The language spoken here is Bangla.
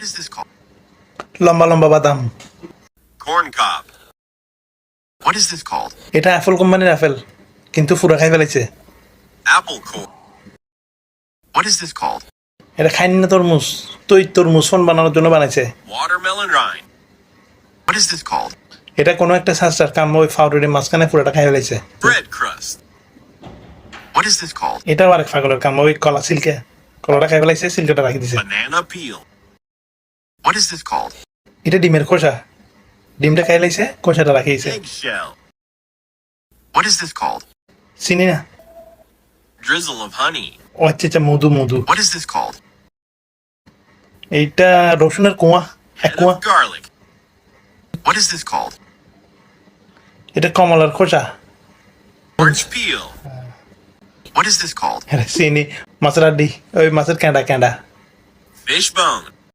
is this called? লম্বা লম্বা বাদাম। Corn cob. What is this called? এটা অ্যাপল কোম্পানির আপেল, কিন্তু পুরা খাই ফেলাইছে। Apple core. What is this called? এটা খাইনি না তরমুজ, তরমুজ ফোন বানানোর জন্য বানাইছে। Watermelon rind. What is this called? এটা কোনো একটা সাস্টার কাম ওই ফাউডারের মাঝখানে পুরাটা খাই ফেলাইছে। Bread crust. What is this called? এটাও আরেক পাগলের কাম, ওই কলা সিল্কে কলাটা খাই ফেলাইছে, সিল্কটা রাখি দিছে। Banana peel. What is this called? এটা ডিমের খোসা, ডিমটা খাই লাইছে, খোসাটা রাখিছে। Eggshell. What is this called? চিনি না। Drizzle of honey. ও আচ্ছা, মধু মধু। What is this called? এইটা রসুনের কুয়া, এক Head কুয়া। of garlic. What is this called? এটা কমলার খোসা। Orange peel. What is this called? চিনি, মাছের আড্ডি, ওই মাছের ক্যাঁডা। Fish bone.